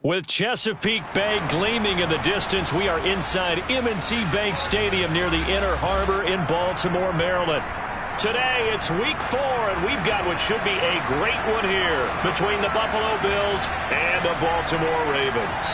With Chesapeake Bay gleaming in the distance, we are inside M&T Bank Stadium near the Inner Harbor in Baltimore, Maryland. Today, it's week 4, and we've got what should be a great one here between the Buffalo Bills and the Baltimore Ravens.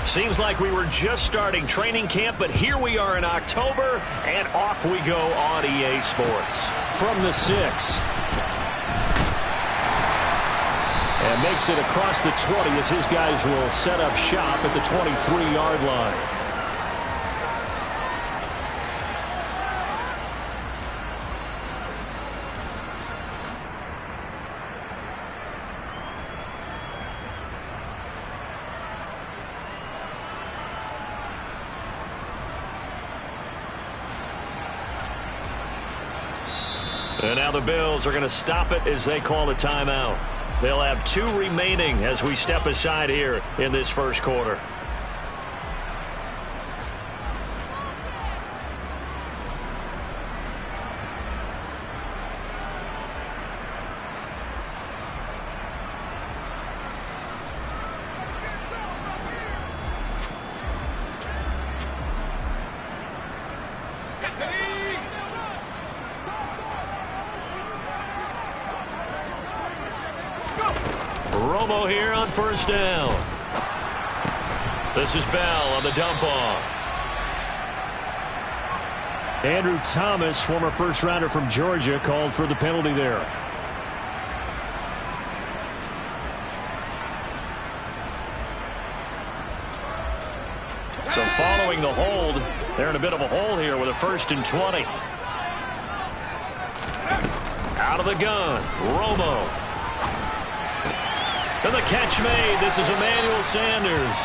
Seems like we were just starting training camp, but here we are in October, and off we go on EA Sports. From the 6. And makes it across the 20 as his guys will set up shop at the 23-yard line. And now the Bills are going to stop it as they call a timeout. They'll have 2 remaining as we step aside here in this first quarter. Romo here on first down. This is Bell on the dump off. Andrew Thomas, former first rounder from Georgia, called for the penalty there. So following the hold, they're in a bit of a hole here with a 1st and 20. Out of the gun, Romo. And the catch made. This is Emmanuel Sanders.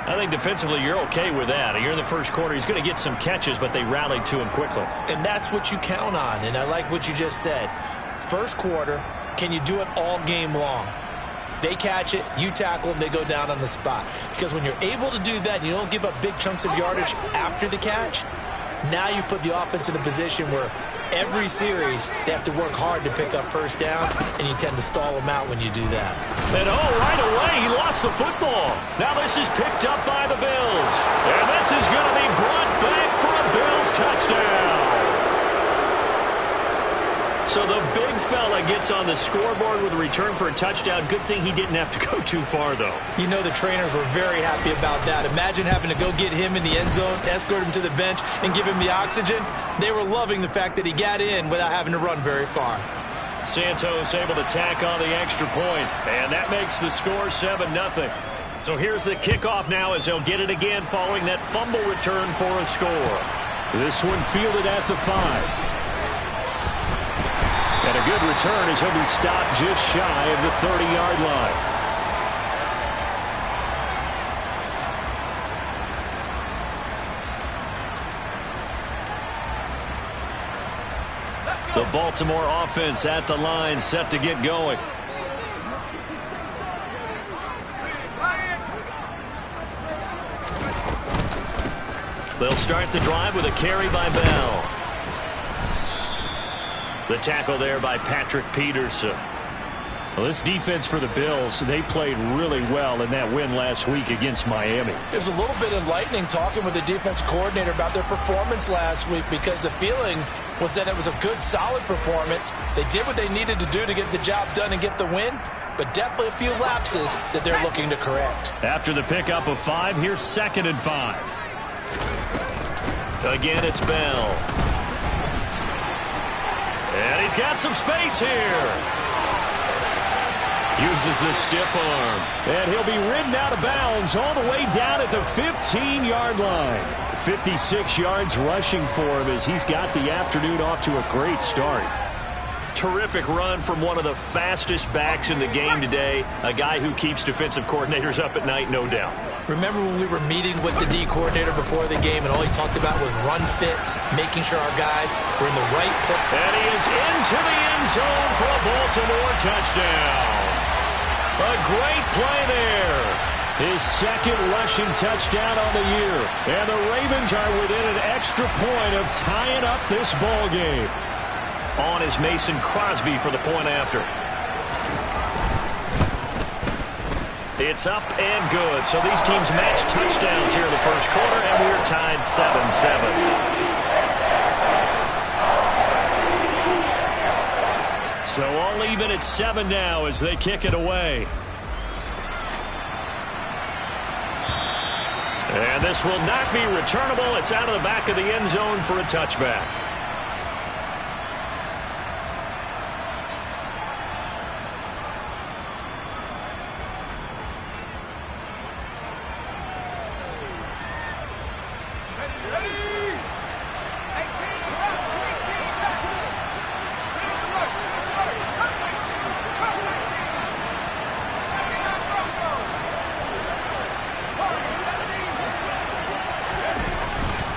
I think defensively you're okay with that. You're in the first quarter. He's going to get some catches, but they rallied to him quickly. And that's what you count on, and I like what you just said. First quarter, can you do it all game long? They catch it, you tackle them, they go down on the spot. Because when you're able to do that and you don't give up big chunks of yardage after the catch, now you put the offense in a position where every series they have to work hard to pick up first downs, and you tend to stall them out when you do that. And right away, he lost the football. Now this is picked up by the Bills. And this is going to be brought back for a Bills touchdown. So the big fella gets on the scoreboard with a return for a touchdown. Good thing he didn't have to go too far, though. You know the trainers were very happy about that. Imagine having to go get him in the end zone, escort him to the bench, and give him the oxygen. They were loving the fact that he got in without having to run very far. Santos able to tack on the extra point, and that makes the score 7-0. So here's the kickoff now as they'll get it again following that fumble return for a score. This one fielded at the 5. And a good return as he'll be stopped just shy of the 30-yard line. The Baltimore offense at the line, set to get going. They'll start the drive with a carry by Bell. The tackle there by Patrick Peterson. Well, this defense for the Bills, they played really well in that win last week against Miami. It was a little bit enlightening talking with the defense coordinator about their performance last week, because the feeling was that it was a good, solid performance. They did what they needed to do to get the job done and get the win, but definitely a few lapses that they're looking to correct. After the pickup of 5, here's 2nd and 5. Again, it's Bell. And he's got some space here. Uses the stiff arm. And he'll be ridden out of bounds all the way down at the 15-yard line. 56 yards rushing for him as he's got the afternoon off to a great start. terrific run from one of the fastest backs in the game today, a guy who keeps defensive coordinators up at night, no doubt. Remember when we were meeting with the D coordinator before the game and all he talked about was run fits, making sure our guys were in the right place. And he is into the end zone for a Baltimore touchdown. A great play there. His second rushing touchdown on the year. And the Ravens are within an extra point of tying up this ball game. On is Mason Crosby for the point after. It's up and good. So these teams match touchdowns here in the first quarter, and we're tied 7-7. So all even at 7 now as they kick it away. And this will not be returnable. It's out of the back of the end zone for a touchback.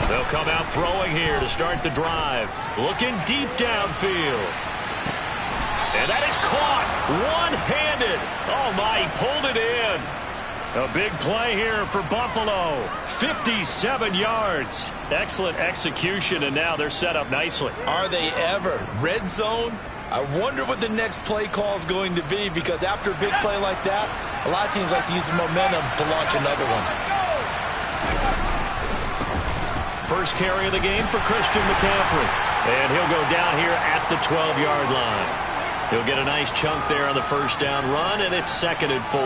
They'll come out throwing here to start the drive. Looking deep downfield. And that is caught one-handed. Oh, my, he pulled it in. A big play here for Buffalo. 57 yards. Excellent execution, and now they're set up nicely. Are they ever? Red zone? I wonder what the next play call is going to be, because after a big play like that, a lot of teams like to use the momentum to launch another one. First carry of the game for Christian McCaffrey. And he'll go down here at the 12-yard line. He'll get a nice chunk there on the first down run, and it's 2nd and 4.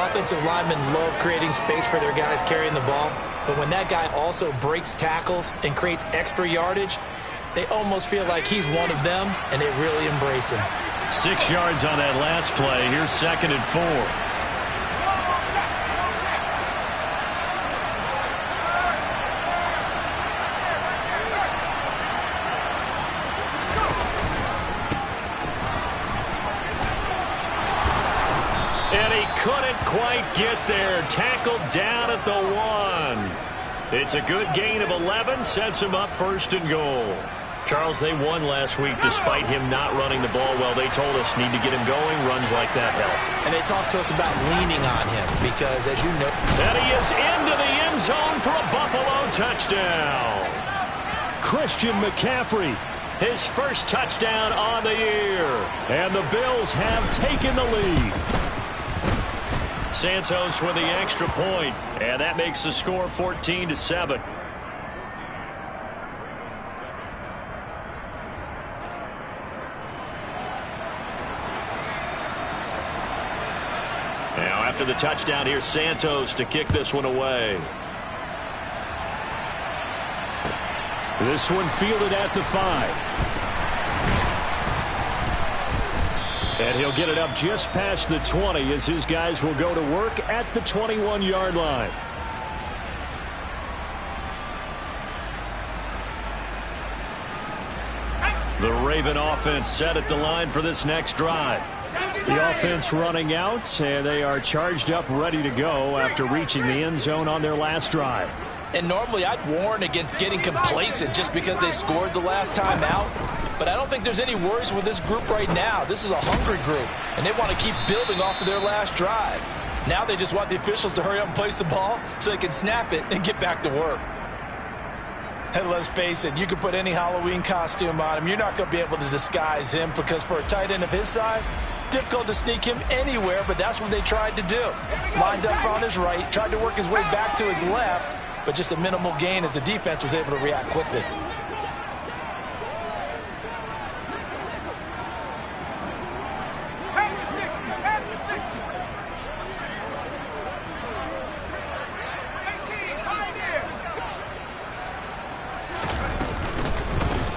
Offensive linemen love creating space for their guys carrying the ball, but when that guy also breaks tackles and creates extra yardage, they almost feel like he's one of them, and they really embrace him. 6 yards on that last play. Here's 2nd and 4. And he couldn't quite get there. Tackled down at the 1. It's a good gain of 11. Sets him up 1st and goal. Charles, they won last week despite him not running the ball well. They told us need to get him going. Runs like that help. And they talked to us about leaning on him because, as you know... And he is into the end zone for a Buffalo touchdown. Christian McCaffrey, his first touchdown on the year. And the Bills have taken the lead. Santos with the extra point, and that makes the score 14-7. Now after the touchdown, here's Santos to kick this one away. This one fielded at the 5. And he'll get it up just past the 20 as his guys will go to work at the 21-yard line. The Raven offense set at the line for this next drive. The offense running out, and they are charged up, ready to go after reaching the end zone on their last drive. And normally I'd warn against getting complacent just because they scored the last time out. But I don't think there's any worries with this group right now. This is a hungry group, and they want to keep building off of their last drive. Now they just want the officials to hurry up and place the ball so they can snap it and get back to work. And let's face it, you can put any Halloween costume on him. You're not going to be able to disguise him because for a tight end of his size, difficult to sneak him anywhere, but that's what they tried to do. Lined up on his right, tried to work his way back to his left, but just a minimal gain as the defense was able to react quickly.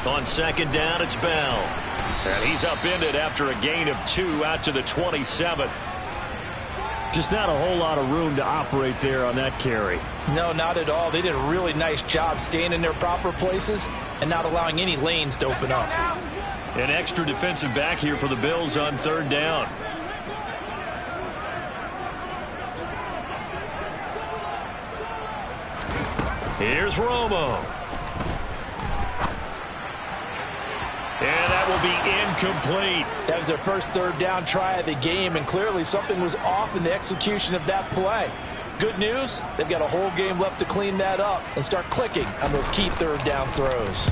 On 2nd down, it's Bell. And he's upended after a gain of 2 out to the 27. Just not a whole lot of room to operate there on that carry. No, not at all. They did a really nice job staying in their proper places and not allowing any lanes to open up. An extra defensive back here for the Bills on third down. Here's Romo. And that will be incomplete. That was their first third down try of the game, and clearly something was off in the execution of that play. Good news, they've got a whole game left to clean that up and start clicking on those key third down throws.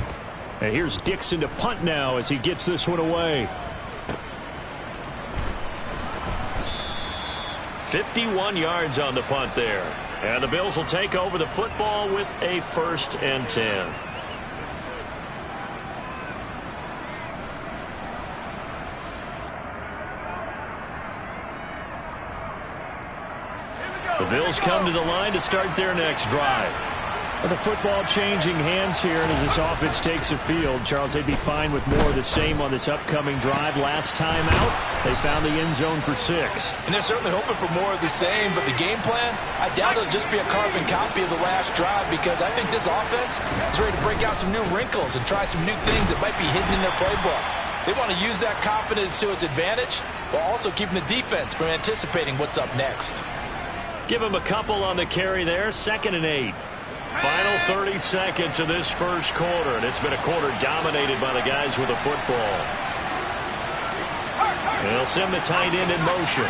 And here's Dixon to punt now as he gets this one away. 51 yards on the punt there. And the Bills will take over the football with a 1st and 10. The Bills come to the line to start their next drive. With the football changing hands here, and as this offense takes the field, Charles, they'd be fine with more of the same on this upcoming drive. Last time out, they found the end zone for 6. And they're certainly hoping for more of the same, but the game plan, I doubt it'll just be a carbon copy of the last drive, because I think this offense is ready to break out some new wrinkles and try some new things that might be hidden in their playbook. They want to use that confidence to its advantage, while also keeping the defense from anticipating what's up next. Give him a couple on the carry there, 2nd and 8. Final 30 seconds of this first quarter, and it's been a quarter dominated by the guys with the football. They'll send the tight end in motion.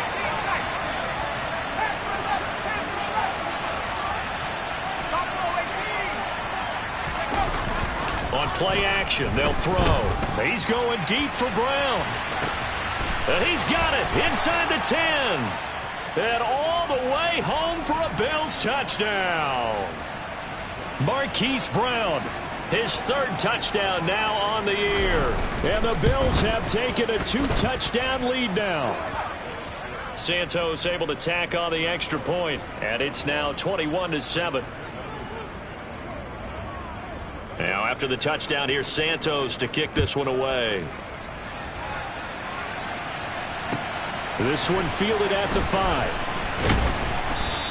On play action, they'll throw. He's going deep for Brown. And he's got it inside the 10. And all the way home for a Bills touchdown. Marquise Brown, his 3rd touchdown now on the year. And the Bills have taken a 2-touchdown lead now. Santos able to tack on the extra point, and it's now 21-7. Now after the touchdown, here's Santos to kick this one away. This one fielded at the 5.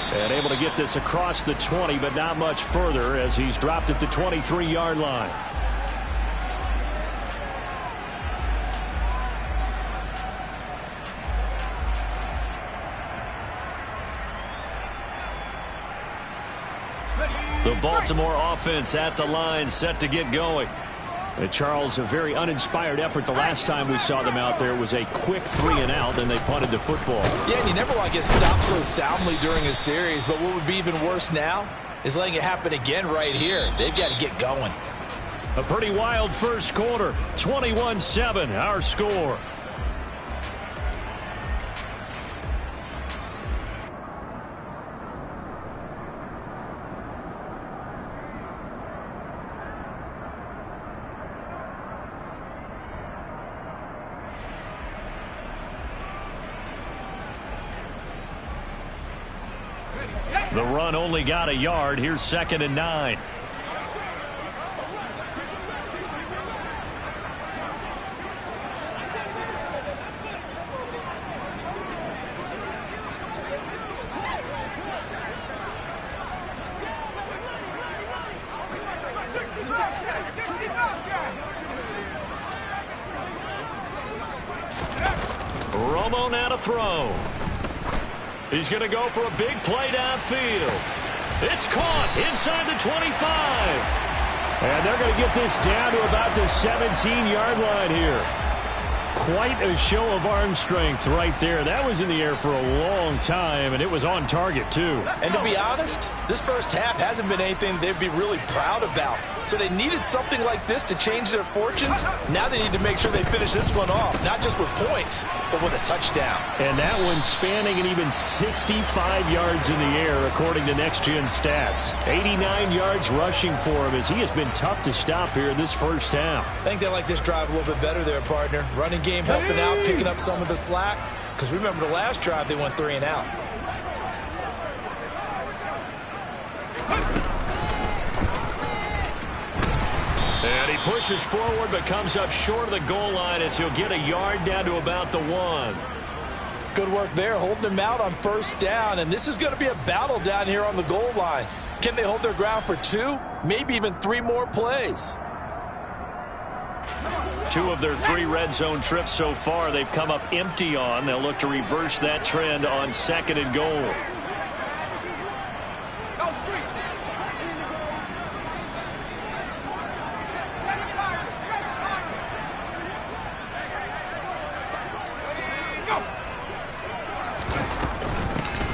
And able to get this across the 20, but not much further as he's dropped at the 23-yard line. The Baltimore offense at the line, set to get going. And Charles, a very uninspired effort the last time we saw them out there. Was a quick 3-and-out, and they punted the football. Yeah, and you never want to get stopped so soundly during a series, but what would be even worse now is letting it happen again right here. They've got to get going. A pretty wild first quarter. 21-7, our score. The run only got a yard. Here's 2nd and 9. Romo now to throw. He's going to go for a big play downfield. It's caught inside the 25. And they're going to get this down to about the 17-yard line here. Quite a show of arm strength right there. That was in the air for a long time, and it was on target, too. And to be honest, this first half hasn't been anything they'd be really proud about. So they needed something like this to change their fortunes. Now they need to make sure they finish this one off, not just with points, but with a touchdown. And that one spanning an even 65 yards in the air, according to Next Gen Stats. 89 yards rushing for him, as he has been tough to stop here in this first half. I think they like this drive a little bit better there, partner. Running game helping out, picking up some of the slack. Because remember the last drive, they went 3-and-out. And he pushes forward but comes up short of the goal line as he'll get a yard down to about the 1. Good work there, holding them out on first down. And this is going to be a battle down here on the goal line. Can they hold their ground for 2, maybe even 3 more plays? 2 of their 3 red zone trips so far, they've come up empty on. They'll look to reverse that trend on 2nd and goal.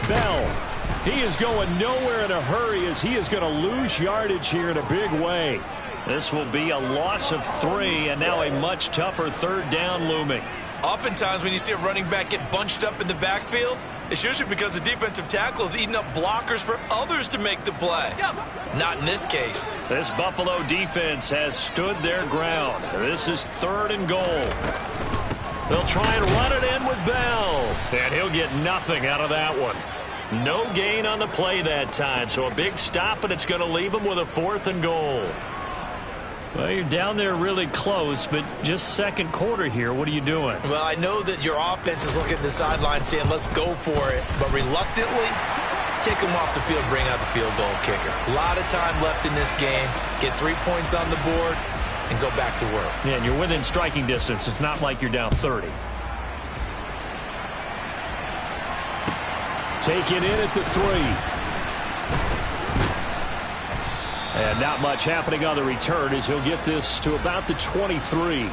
Bell. He is going nowhere in a hurry as he is going to lose yardage here in a big way. This will be a loss of 3, and now a much tougher 3rd down looming. Oftentimes when you see a running back get bunched up in the backfield, it's usually because the defensive tackle is eating up blockers for others to make the play. Not in this case. This Buffalo defense has stood their ground. This is 3rd and goal. They'll try and run it in with Bell, and he'll get nothing out of that one. No gain on the play that time, so a big stop, and it's going to leave him with a 4th and goal. Well, you're down there really close, but just 2nd quarter here. What are you doing? Well, I know that your offense is looking at the sideline saying, let's go for it. But reluctantly, take him off the field, bring out the field goal kicker. A lot of time left in this game. Get 3 points on the board and go back to work. Yeah, and you're within striking distance. It's not like you're down 30. Taken in at the 3. And not much happening on the return as he'll get this to about the 23.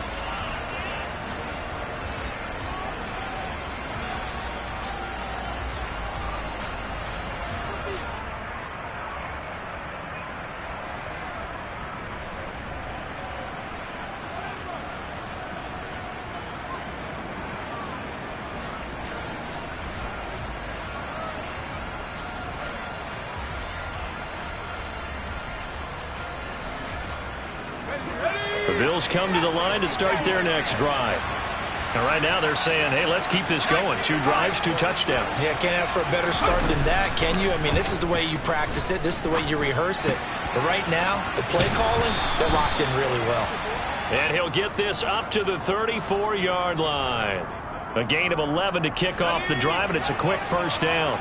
The Bills come to the line to start their next drive. And right now they're saying, hey, let's keep this going. 2 drives, 2 touchdowns. Yeah, can't ask for a better start than that, can you? I mean, this is the way you practice it. This is the way you rehearse it. But right now, the play calling, they're locked in really well. And he'll get this up to the 34-yard line. A gain of 11 to kick off the drive, and it's a quick 1st down.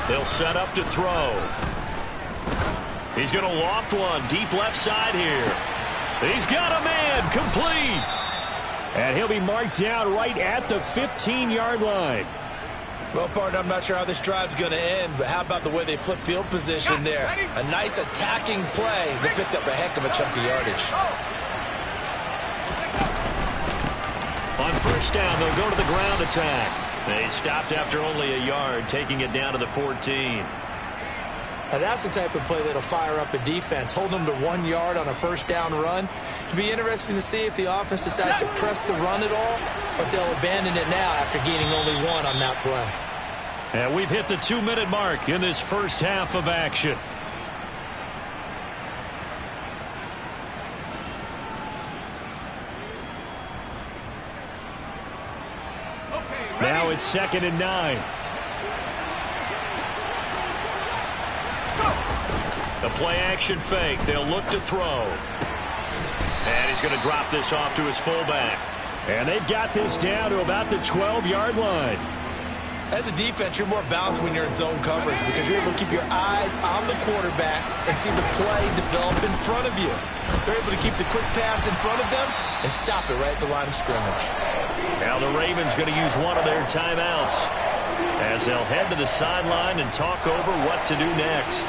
They'll set up to throw. He's going to loft one deep left side here. He's got a man, complete. And he'll be marked down right at the 15-yard line. Well, partner, I'm not sure how this drive's going to end, but how about the way they flip field position there? A nice attacking play. They picked up a heck of a chunk of yardage. On 1st down, they'll go to the ground attack. They stopped after only a yard, taking it down to the 14. Now that's the type of play that'll fire up a defense. Hold them to 1 yard on a 1st down run. It'll be interesting to see if the offense decides to press the run at all, or if they'll abandon it now after gaining only 1 on that play. And we've hit the 2-minute mark in this first half of action. Now it's 2nd and 9. The play-action fake. They'll look to throw. And he's going to drop this off to his fullback. And they've got this down to about the 12-yard line. As a defense, you're more balanced when you're in zone coverage because you're able to keep your eyes on the quarterback and see the play develop in front of you. They're able to keep the quick pass in front of them and stop it right at the line of scrimmage. Now the Ravens going to use one of their timeouts as they'll head to the sideline and talk over what to do next.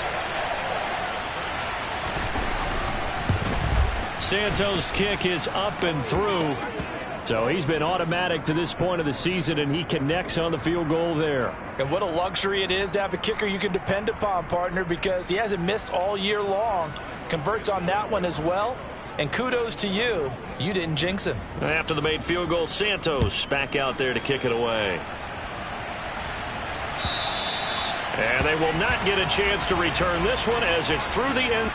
Santos' kick is up and through. So he's been automatic to this point of the season, and he connects on the field goal there. And what a luxury it is to have a kicker you can depend upon, partner, because he hasn't missed all year long. Converts on that one as well. And kudos to you. You didn't jinx him. After the made field goal, Santos back out there to kick it away. And they will not get a chance to return this one as it's through the end.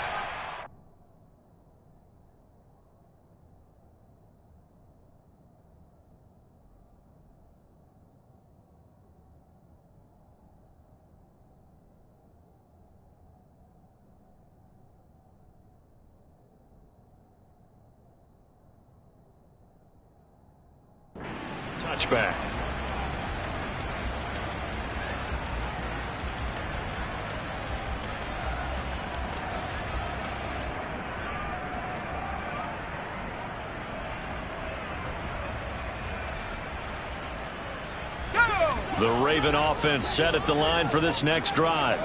Touchback. The Raven offense set at the line for this next drive.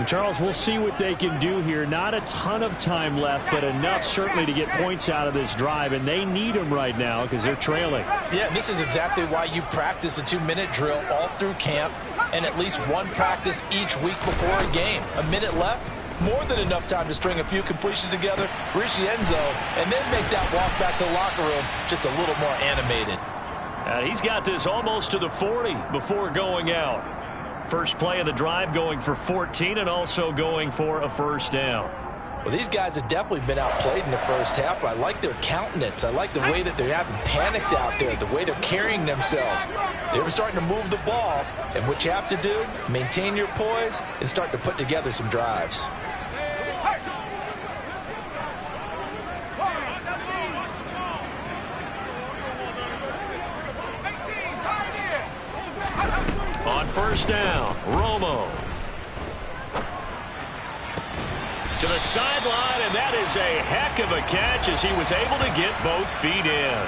Charles, we'll see what they can do here. Not a ton of time left, but enough certainly to get points out of this drive, and they need them right now because they're trailing. Yeah, this is exactly why you practice a 2-minute drill all through camp and at least one practice each week before a game. A minute left, more than enough time to string a few completions together, reach the end zone, and then make that walk back to the locker room just a little more animated. And he's got this almost to the 40 before going out. First play of the drive going for 14 and also going for a first down. Well, these guys have definitely been outplayed in the first half. I like their countenance. I like the way that they're having panicked out there, the way they're carrying themselves. They're starting to move the ball, and what you have to do, maintain your poise and start to put together some drives. On first down, Romo. To the sideline, and that is a heck of a catch as he was able to get both feet in.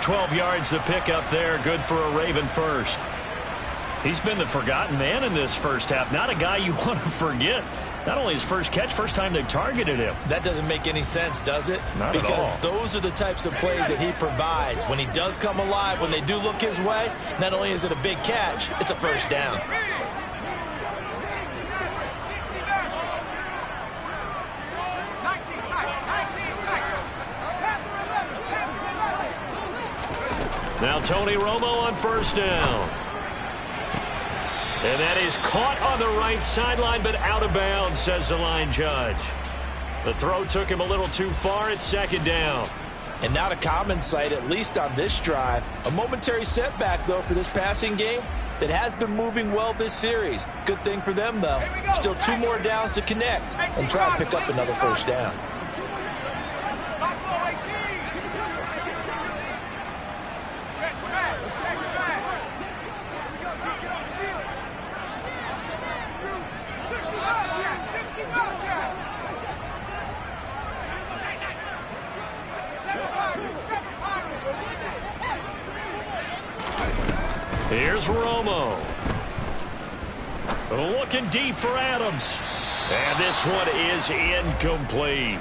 12 yards to pick up there, good for a Raven first. He's been the forgotten man in this first half. Not a guy you want to forget. Not only his first catch, first time they've targeted him. That doesn't make any sense, does it? Not because at all. Those are the types of plays that he provides. When he does come alive, when they do look his way, not only is it a big catch, it's a first down. Now Tony Romo on first down. And that is caught on the right sideline, but out of bounds, says the line judge. The throw took him a little too far. It's second down. And not a common sight, at least on this drive. A momentary setback, though, for this passing game that has been moving well this series. Good thing for them, though. Still 2 more downs to connect and try to pick up another first down. Here's Romo. Looking deep for Adams. And this one is incomplete.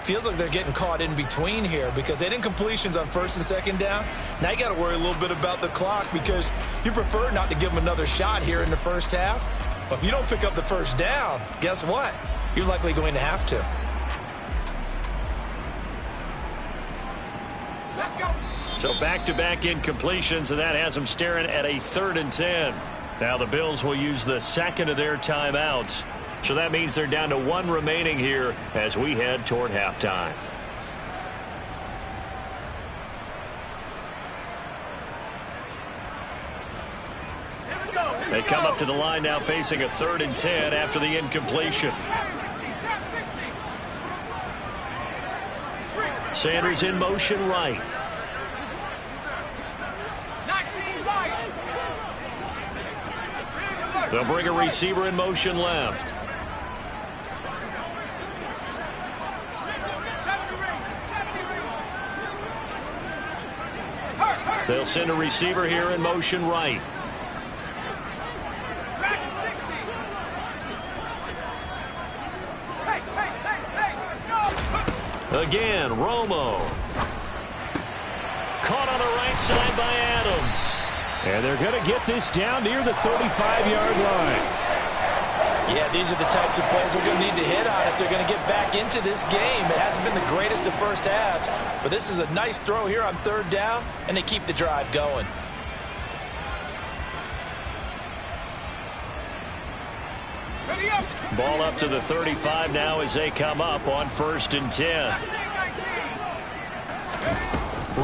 Feels like they're getting caught in between here because they didn't completions on first and second down. Now you got to worry a little bit about the clock because you prefer not to give them another shot here in the first half. But if you don't pick up the first down, guess what? You're likely going to have to. So back-to-back incompletions, and that has them staring at a 3rd and 10. Now the Bills will use the second of their timeouts. So that means they're down to 1 remaining here as we head toward halftime. They come up to the line now facing a 3rd and 10 after the incompletion. Sanders in motion right. They'll bring a receiver in motion left. They'll send a receiver here in motion right. Again, Romo. Caught on the right side by Adams. And they're going to get this down near the 35-yard line. Yeah, these are the types of plays we're going to need to hit on if they're going to get back into this game. It hasn't been the greatest of first halves, but this is a nice throw here on 3rd down, and they keep the drive going. Ball up to the 35 now as they come up on 1st and 10.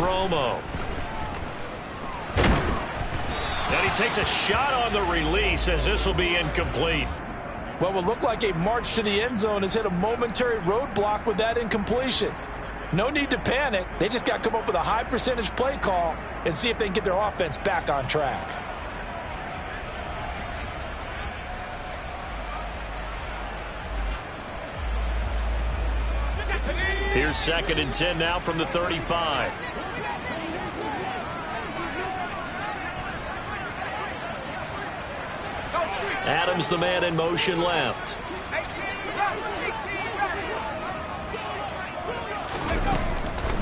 Romo. And he takes a shot on the release as this will be incomplete. What will look like a march to the end zone has hit a momentary roadblock with that incompletion. No need to panic. They just got to come up with a high percentage play call and see if they can get their offense back on track. Here's 2nd and 10 now from the 35. Adams the man in motion left.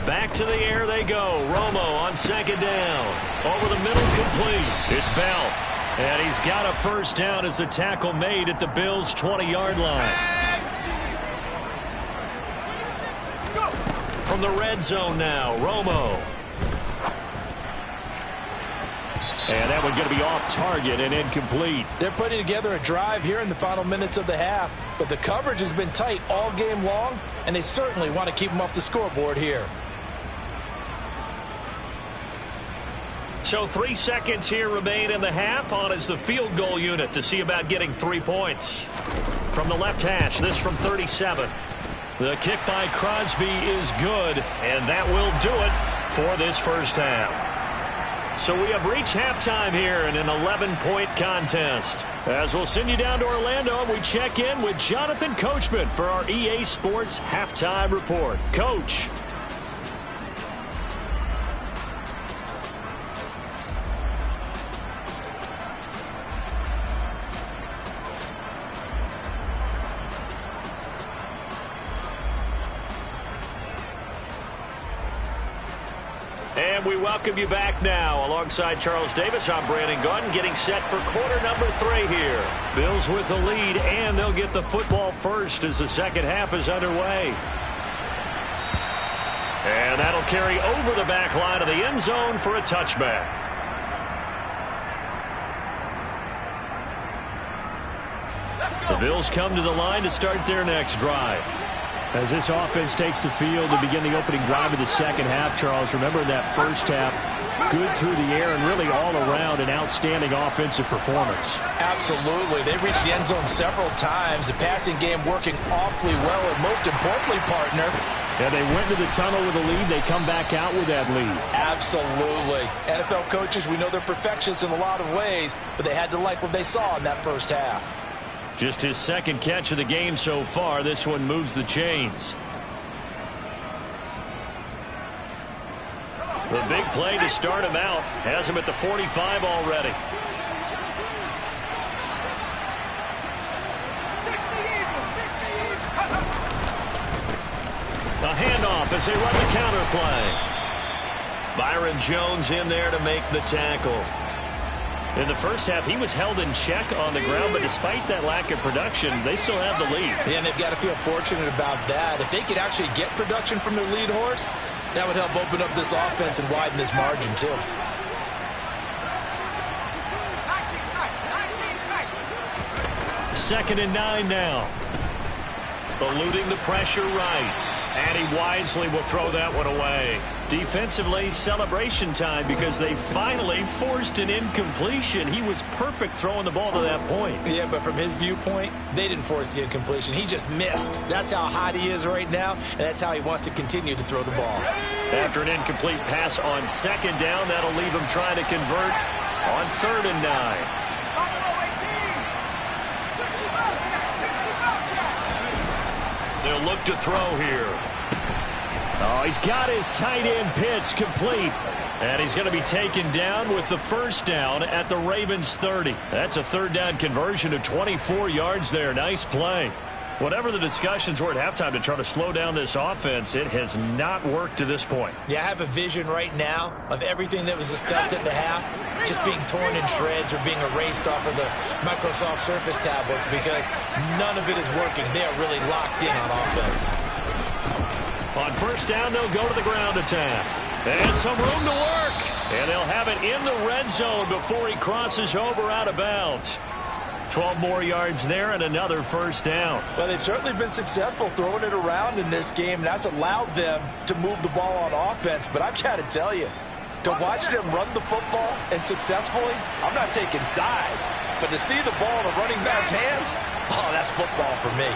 Back to the air they go. Romo on second down. Over the middle, complete. It's Bell. And he's got a first down as the tackle made at the Bills' 20-yard line. From the red zone now, Romo. And that one's going to be off target and incomplete. They're putting together a drive here in the final minutes of the half, but the coverage has been tight all game long, and they certainly want to keep them off the scoreboard here. So 3 seconds here remain in the half. On is the field goal unit to see about getting 3 points. From the left hash, this from 37. The kick by Crosby is good, and that will do it for this first half. So we have reached halftime here in an 11-point contest. As we'll send you down to Orlando, we check in with Jonathan Coachman for our EA Sports Halftime Report. Coach. And we welcome you back now. Alongside Charles Davis, I'm Brandon Gunn, getting set for quarter number 3 here. Bills with the lead, and they'll get the football first as the second half is underway. And that'll carry over the back line of the end zone for a touchback. The Bills come to the line to start their next drive. As this offense takes the field to begin the opening drive of the second half, Charles, remember that first half, good through the air and really all around an outstanding offensive performance. Absolutely. They reached the end zone several times. The passing game working awfully well, and most importantly, partner. Yeah, they went to the tunnel with a lead. They come back out with that lead. Absolutely. NFL coaches, we know they're perfectionists in a lot of ways, but they had to like what they saw in that first half. Just his second catch of the game so far. This one moves the chains. The big play to start him out has him at the 45 already. A handoff as they run the counter play. Byron Jones in there to make the tackle. In the first half, he was held in check on the ground, but despite that lack of production, they still have the lead. Yeah, and they've got to feel fortunate about that. If they could actually get production from their lead horse, that would help open up this offense and widen this margin, too. Second and 9 now. Eluding the pressure right. And he wisely will throw that one away. Defensively, celebration time because they finally forced an incompletion. He was perfect throwing the ball to that point. Yeah, but from his viewpoint, they didn't force the incompletion. He just missed. That's how hot he is right now, and that's how he wants to continue to throw the ball. After an incomplete pass on second down, that'll leave him trying to convert on 3rd and 9. They'll look to throw here. Oh, he's got his tight end pitch complete. And he's going to be taken down with the first down at the Ravens 30. That's a 3rd down conversion of 24 yards there. Nice play. Whatever the discussions were at halftime to try to slow down this offense, it has not worked to this point. Yeah, I have a vision right now of everything that was discussed at the half just being torn in shreds or being erased off of the Microsoft Surface tablets because none of it is working. They are really locked in on offense. On first down, they'll go to the ground attack. And some room to work. And they'll have it in the red zone before he crosses over out of bounds. 12 more yards there and another first down. Well, they've certainly been successful throwing it around in this game, and that's allowed them to move the ball on offense. But I've got to tell you, to watch them run the football and successfully, I'm not taking sides. But to see the ball in a running back's hands, oh, that's football for me.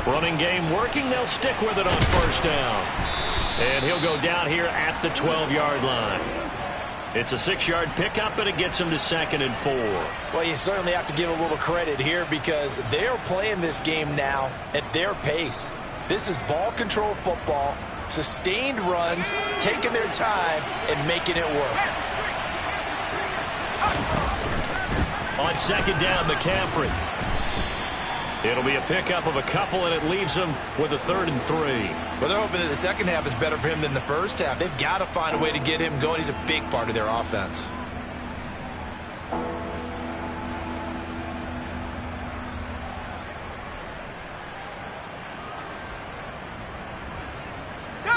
Running game working. They'll stick with it on first down. And he'll go down here at the 12-yard line. It's a 6-yard pickup, but it gets him to 2nd and 4. Well, you certainly have to give a little credit here because they're playing this game now at their pace. This is ball control football. sustained runs, taking their time, and making it work. On second down, McCaffrey. It'll be a pickup of a couple, and it leaves him with a 3rd and 3. Well, they're hoping that the second half is better for him than the first half. They've got to find a way to get him going. He's a big part of their offense.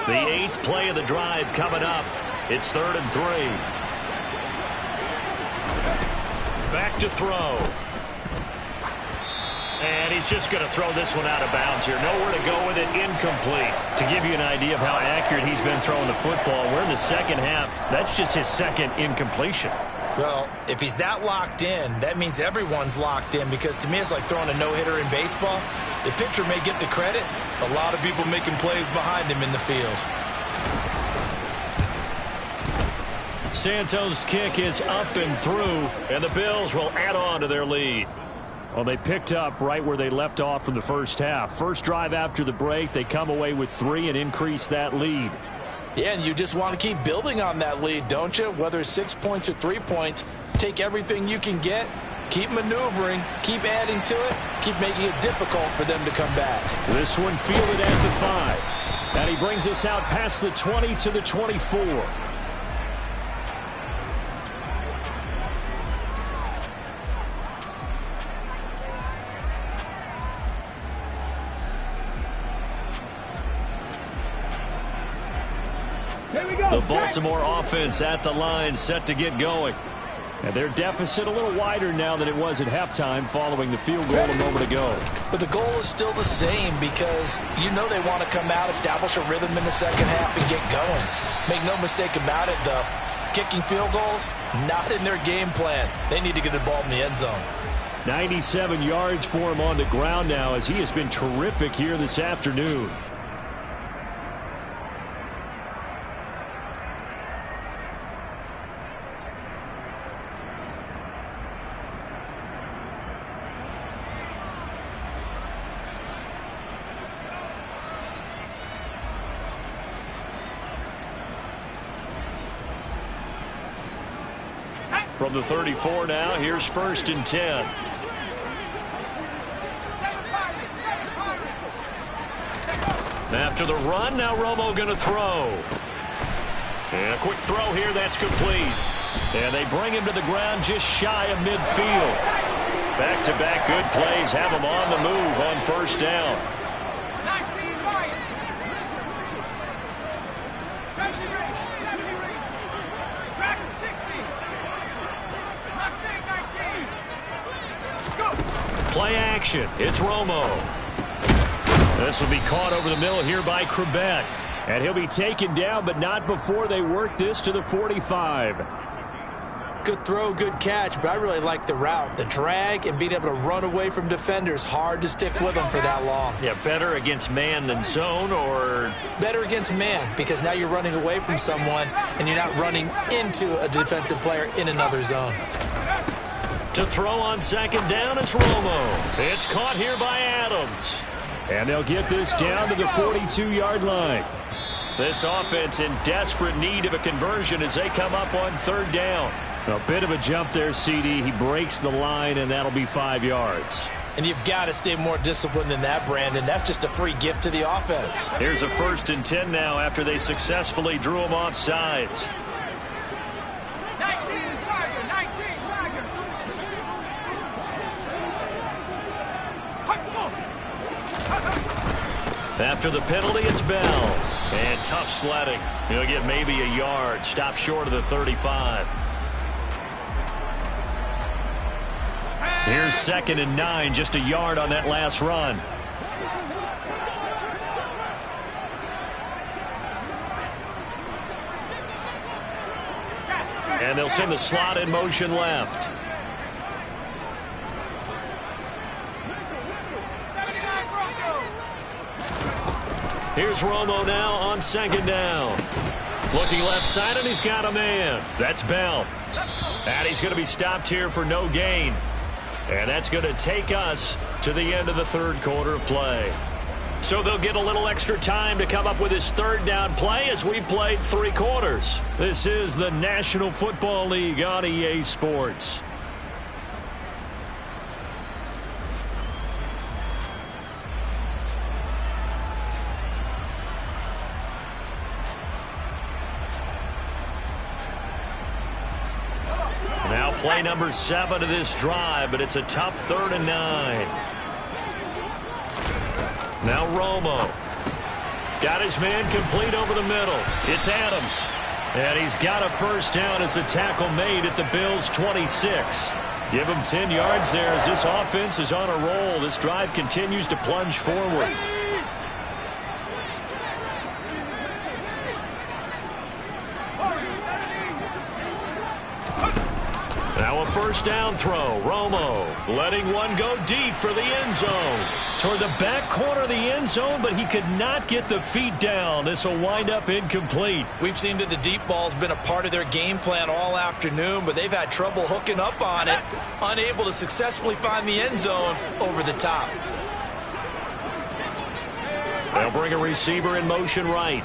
The 8th play of the drive coming up. It's 3rd and 3. Back to throw. And he's just going to throw this one out of bounds here. Nowhere to go with it. Incomplete. To give you an idea of how accurate he's been throwing the football, we're in the second half. That's just his second incompletion. Well, if he's that locked in, that means everyone's locked in, because to me it's like throwing a no-hitter in baseball. The pitcher may get the credit. A lot of people making plays behind him in the field. Santos' kick is up and through, and the Bills will add on to their lead. Well, they picked up right where they left off from the first half. First drive after the break, they come away with 3 and increase that lead. Yeah, and you just want to keep building on that lead, don't you? Whether it's 6 points or 3 points, take everything you can get, keep maneuvering, keep adding to it, keep making it difficult for them to come back. This one fielded at the 5. And he brings us out past the 20 to the 24. The Baltimore offense at the line, set to get going. And their deficit a little wider now than it was at halftime following the field goal a moment ago. But the goal is still the same, because you know they want to come out, establish a rhythm in the second half, and get going. Make no mistake about it, though. Kicking field goals, not in their game plan. They need to get the ball in the end zone. 97 yards for him on the ground now, as he has been terrific here this afternoon. From the 34 now, here's 1st and 10. After the run, now Romo going to throw. And a quick throw here, that's complete. And they bring him to the ground just shy of midfield. Back-to-back good plays have him on the move on 1st down. Play action. It's Romo. This will be caught over the middle here by Krebet. And he'll be taken down, but not before they work this to the 45. Good throw, good catch, but I really like the route. The drag and being able to run away from defenders, hard to stick with them for that long. Yeah, better against man than zone, or? Better against man, because now you're running away from someone and you're not running into a defensive player in another zone. To throw on 2nd down, it's Romo. It's caught here by Adams. And they'll get this down to the 42-yard line. This offense in desperate need of a conversion as they come up on 3rd down. A bit of a jump there, CD. He breaks the line, and that'll be 5 yards. And you've got to stay more disciplined than that, Brandon. That's just a free gift to the offense. Here's a 1st and 10 now after they successfully drew him off sides. After the penalty, it's Bell. And tough sledding. He'll get maybe a yard. Stop short of the 35. Here's 2nd and 9. Just a yard on that last run. And they'll send the slot in motion left. Here's Romo now on 2nd down. Looking left side, and he's got a man. That's Bell. And he's going to be stopped here for no gain. And that's going to take us to the end of the 3rd quarter of play. So they'll get a little extra time to come up with his third down play as we've played 3 quarters. This is the National Football League on EA Sports. Now play number 7 of this drive, but it's a tough 3rd and 9. Now Romo. Got his man complete over the middle. It's Adams. And he's got a first down as the tackle made at the Bills' 26. Give him 10 yards there as this offense is on a roll. This drive continues to plunge forward. Now a first down throw. Romo letting one go deep for the end zone. Toward the back corner of the end zone, but he could not get the feet down. This will wind up incomplete. We've seen that the deep ball's been a part of their game plan all afternoon, but they've had trouble hooking up on it, unable to successfully find the end zone over the top. They'll bring a receiver in motion right.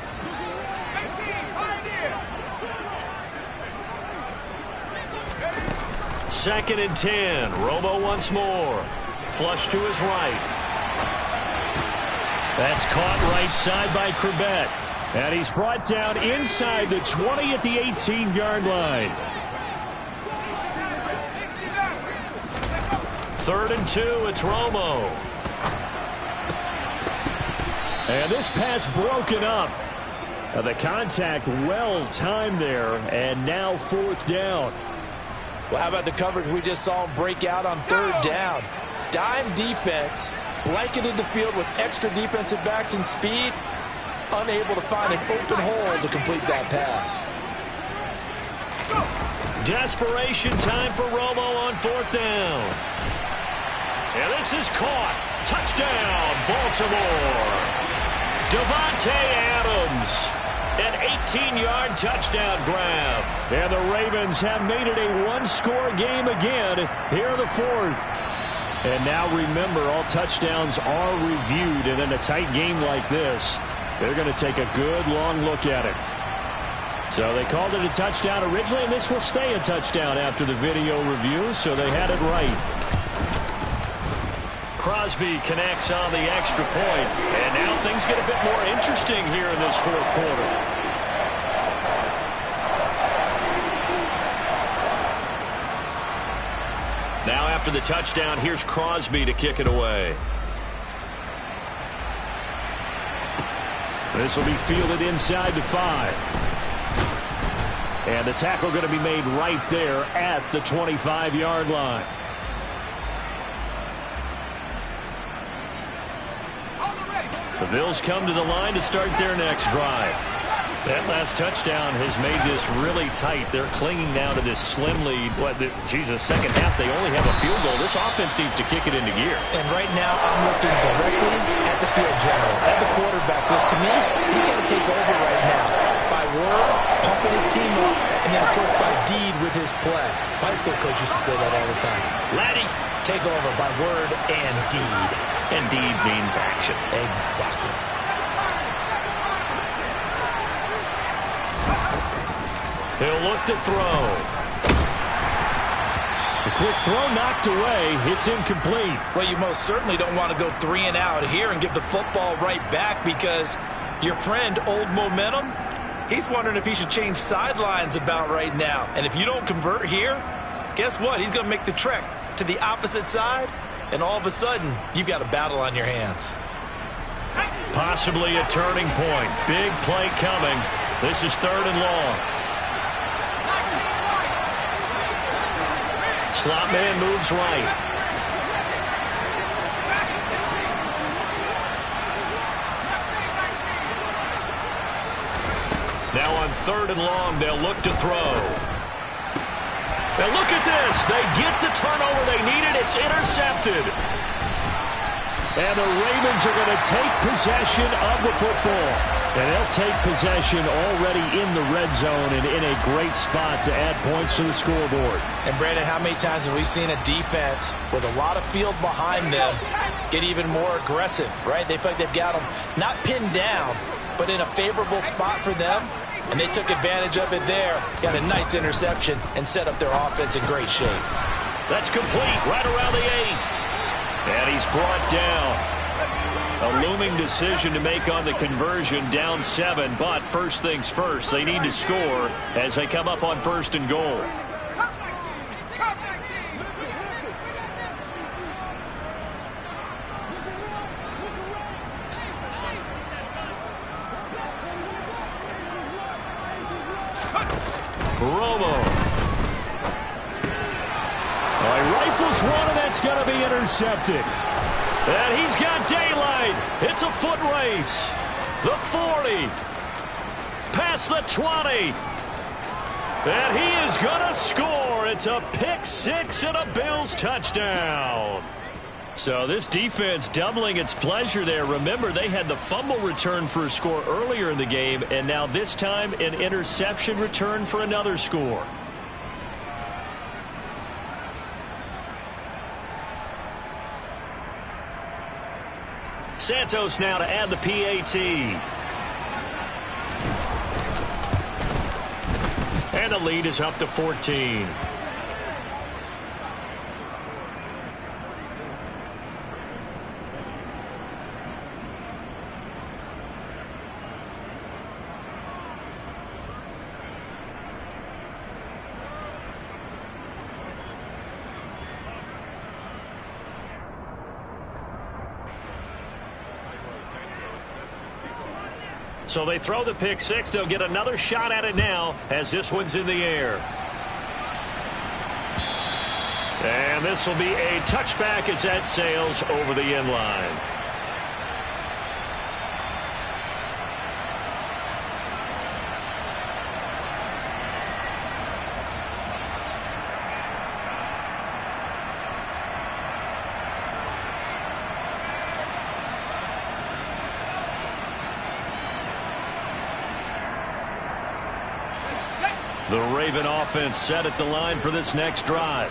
Second and 10. Romo once more. Flush to his right. That's caught right side by Corbett. And he's brought down inside the 20 at the 18-yard line. 3rd and 2. It's Romo. And this pass broken up. The contact well timed there. And now 4th down. Well, how about the coverage we just saw him break out on 3rd down? Dime defense, blanketed the field with extra defensive backs and speed, unable to find an open hole to complete that pass. Desperation time for Romo on 4th down. And this is caught. Touchdown, Baltimore. Davante Adams. An 18-yard touchdown grab. And the Ravens have made it a 1-score game again here in the 4th. And now remember, all touchdowns are reviewed. And in a tight game like this, they're going to take a good long look at it. So they called it a touchdown originally, and this will stay a touchdown after the video review, so they had it right. Crosby connects on the extra point, and now things get a bit more interesting here in this 4th quarter. Now after the touchdown, here's Crosby to kick it away. This will be fielded inside the 5. And the tackle going to be made right there at the 25-yard line. The Bills come to the line to start their next drive. That last touchdown has made this really tight. They're clinging now to this slim lead. Second half, they only have a field goal. This offense needs to kick it into gear. And right now, I'm looking directly at the field general, at the quarterback, which to me, he's got to take over right now. By word, pumping his team up, and then, of course, by deed with his play. My high school coach used to say that all the time. Laddie, take over by word and deed. And deed means action. Exactly. He'll look to throw. The quick throw knocked away. It's incomplete. Well, you most certainly don't want to go 3 and out here and give the football right back, because your friend, Old Momentum, he's wondering if he should change sidelines about right now. And if you don't convert here, guess what? He's going to make the trek to the opposite side, and all of a sudden, you've got a battle on your hands. Possibly a turning point. Big play coming. This is 3rd and long. Slot man moves right. Now on 3rd and long, they'll look to throw. Now look at this. They get the turnover they needed. It's intercepted. And the Ravens are going to take possession of the football. And they'll take possession already in the red zone and in a great spot to add points to the scoreboard. And, Brandon, how many times have we seen a defense with a lot of field behind them get even more aggressive, right? They feel like they've got them not pinned down, but in a favorable spot for them, and they took advantage of it there. Got a nice interception and set up their offense in great shape. That's complete right around the 8. And he's brought down. A looming decision to make on the conversion, down 7, but first things first, they need to score as they come up on 1st and goal. Romo. He rifles one, and that's going to be intercepted. And he's got daylight. It's a foot race. The 40. Past the 20. And he is going to score. It's a pick 6 and a Bills touchdown. So this defense doubling its pleasure there. Remember, they had the fumble return for a score earlier in the game, and now this time an interception return for another score. Santos now to add the PAT. And the lead is up to 14. So they throw the pick 6. They'll get another shot at it now as this one's in the air. And this will be a touchback as that sails over the end line. The Raven offense set at the line for this next drive.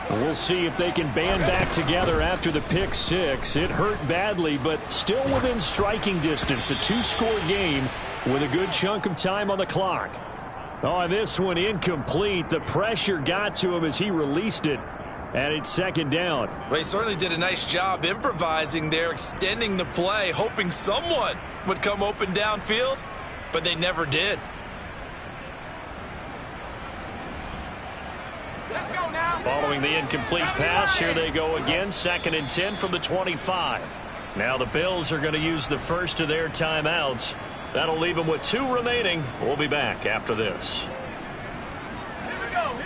We'll see if they can band back together after the pick 6. It hurt badly, but still within striking distance. A 2-score game with a good chunk of time on the clock. Oh, this one incomplete. The pressure got to him as he released it. And it's 2nd down. Well, he certainly did a nice job improvising there, extending the play, hoping someone would come open downfield, but they never did. Following the incomplete pass, here they go again. 2nd and 10 from the 25. Now the Bills are going to use the first of their timeouts. That'll leave them with 2 remaining. We'll be back after this.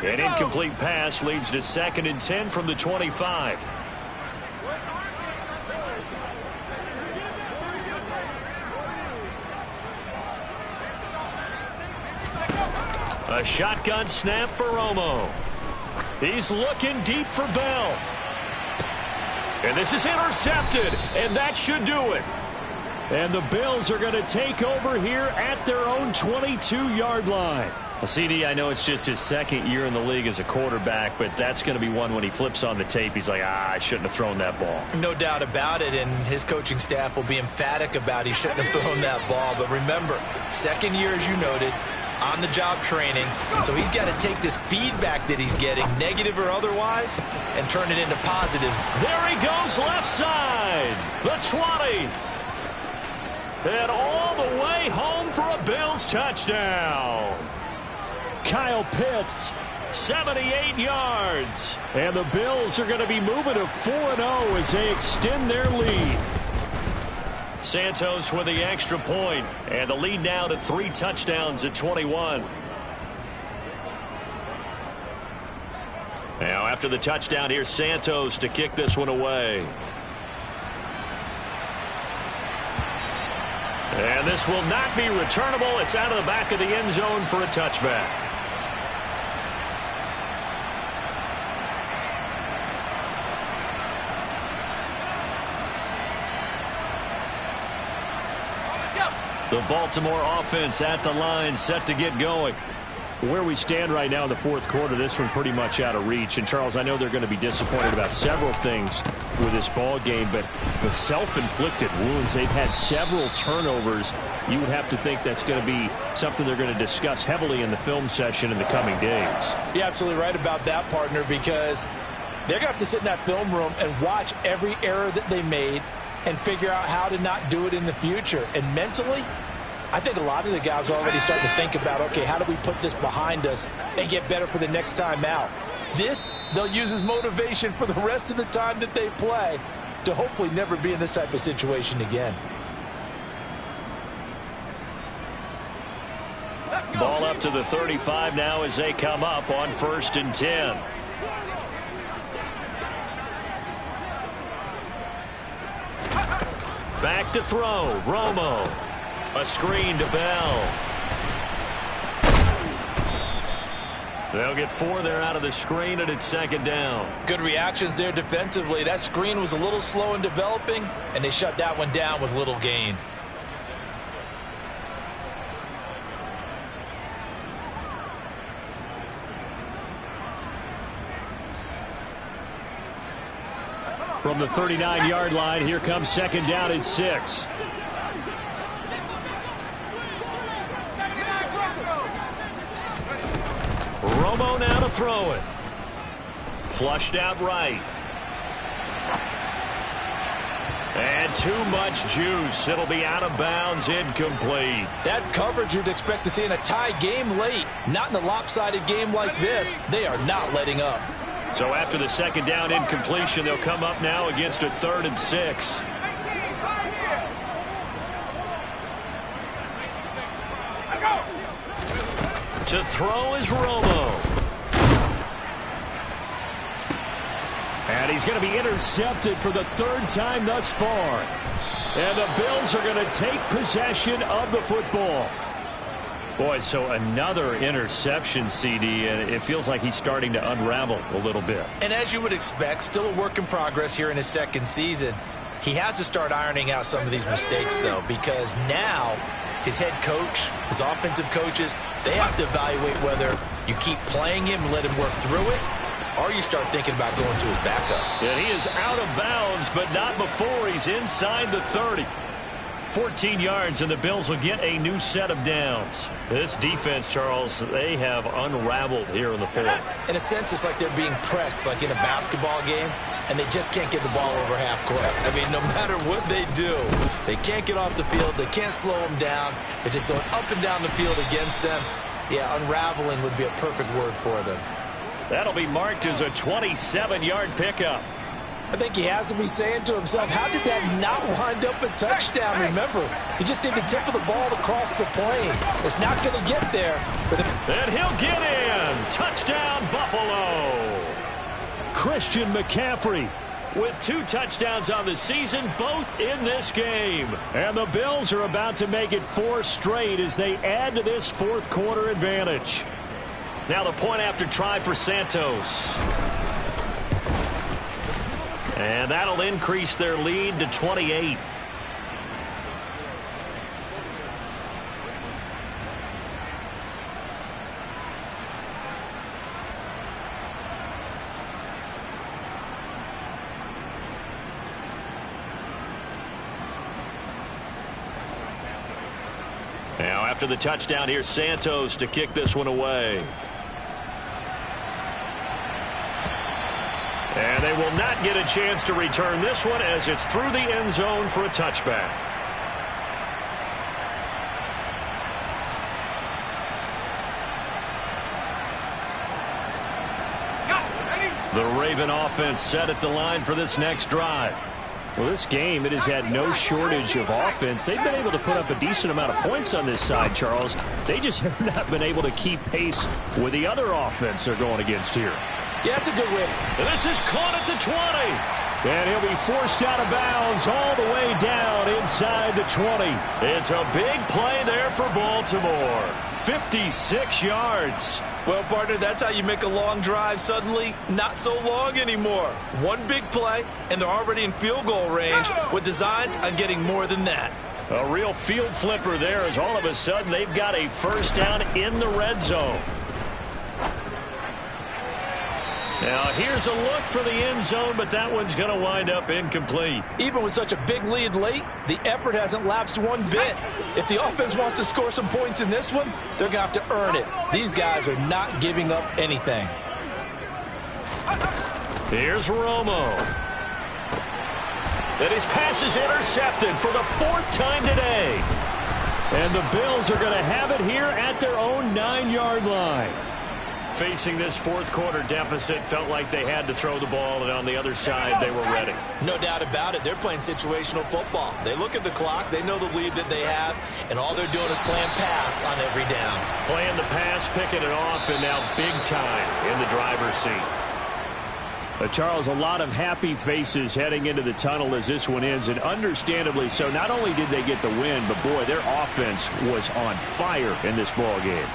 An incomplete pass leads to 2nd and 10 from the 25. A shotgun snap for Romo. He's looking deep for Bell. And this is intercepted, and that should do it. And the Bills are going to take over here at their own 22-yard line. CD, I know it's just his 2nd year in the league as a quarterback, but that's going to be one when he flips on the tape, he's like, I shouldn't have thrown that ball. No doubt about it, and his coaching staff will be emphatic about he shouldn't have thrown that ball. But remember, 2nd year, as you noted, on-the-job training, so he's got to take this feedback that he's getting, negative or otherwise, and turn it into positive. There he goes, left side, the 20. And all the way home for a Bills touchdown. Kyle Pitts, 78 yards. And the Bills are going to be moving to 4-0 as they extend their lead. Santos with the extra point, and the lead now to 3 touchdowns at 21. Now after the touchdown, here's Santos to kick this one away. And this will not be returnable. It's out of the back of the end zone for a touchback. The Baltimore offense at the line, set to get going. Where we stand right now in the fourth quarter, this one pretty much out of reach. And, Charles, I know they're going to be disappointed about several things with this ball game, but the self-inflicted wounds, they've had several turnovers. You would have to think that's going to be something they're going to discuss heavily in the film session in the coming days. You're absolutely right about that, partner, because they're going to have to sit in that film room and watch every error that they made and figure out how to not do it in the future. And mentally, I think a lot of the guys are already starting to think about, okay, how do we put this behind us and get better for the next time out? This, they'll use as motivation for the rest of the time that they play to hopefully never be in this type of situation again. Ball up to the 35 now as they come up on 1st and 10. Back to throw, Romo. A screen to Bell. They'll get 4 there out of the screen, and it's 2nd down. Good reactions there defensively. That screen was a little slow in developing, and they shut that one down with little gain. From the 39-yard line, here comes 2nd down and 6. Romo now to throw it. Flushed out right. And too much juice. It'll be out of bounds, incomplete. That's coverage you'd expect to see in a tie game late. Not in a lopsided game like this. They are not letting up. So after the 2nd down incompletion, they'll come up now against a 3rd and 6. To throw is Romo. And he's going to be intercepted for the 3rd time thus far. And the Bills are going to take possession of the football. Boy, so another interception, CD, and it feels like he's starting to unravel a little bit. And as you would expect, still a work in progress here in his 2nd season. He has to start ironing out some of these mistakes, though, because now his head coach, his offensive coaches, they have to evaluate whether you keep playing him and let him work through it, or you start thinking about going to his backup. And he is out of bounds, but not before he's inside the 30. 14 yards, and the Bills will get a new set of downs. This defense, Charles, they have unraveled here in the 4th. In a sense, it's like they're being pressed, like in a basketball game, and they just can't get the ball over half court. I mean, no matter what they do, they can't get off the field. They can't slow them down. They're just going up and down the field against them. Yeah, unraveling would be a perfect word for them. That'll be marked as a 27-yard pickup. I think he has to be saying to himself, how did that not wind up a touchdown? Remember, he just did the tip of the ball to cross the plane. It's not going to get there. And he'll get in. Touchdown, Buffalo. Christian McCaffrey with 2 touchdowns on the season, both in this game. And the Bills are about to make it 4 straight as they add to this 4th quarter advantage. Now the point after try for Santos. And that'll increase their lead to 28. Now after the touchdown, here's Santos to kick this one away. And they will not get a chance to return this one as it's through the end zone for a touchback. The Raven offense set at the line for this next drive. Well, this game, it has had no shortage of offense. They've been able to put up a decent amount of points on this side, Charles. They just have not been able to keep pace with the other offense they're going against here. Yeah, that's a good win. And this is caught at the 20. And he'll be forced out of bounds all the way down inside the 20. It's a big play there for Baltimore. 56 yards. Well, partner, that's how you make a long drive suddenly not so long anymore. One big play, and they're already in field goal range with designs on getting more than that. A real field flipper there as all of a sudden they've got a first down in the red zone. Now here's a look for the end zone, but that one's going to wind up incomplete. Even with such a big lead late, the effort hasn't lapsed one bit. If the offense wants to score some points in this one, they're going to have to earn it. These guys are not giving up anything. Here's Romo. And his pass is intercepted for the 4th time today. And the Bills are going to have it here at their own 9-yard line. Facing this 4th quarter deficit, felt like they had to throw the ball, and on the other side, they were ready. No doubt about it. They're playing situational football. They look at the clock. They know the lead that they have, and all they're doing is playing pass on every down. Playing the pass, picking it off, and now big time in the driver's seat. Charles, a lot of happy faces heading into the tunnel as this one ends, and understandably so. Not only did they get the win, but, boy, their offense was on fire in this ball game.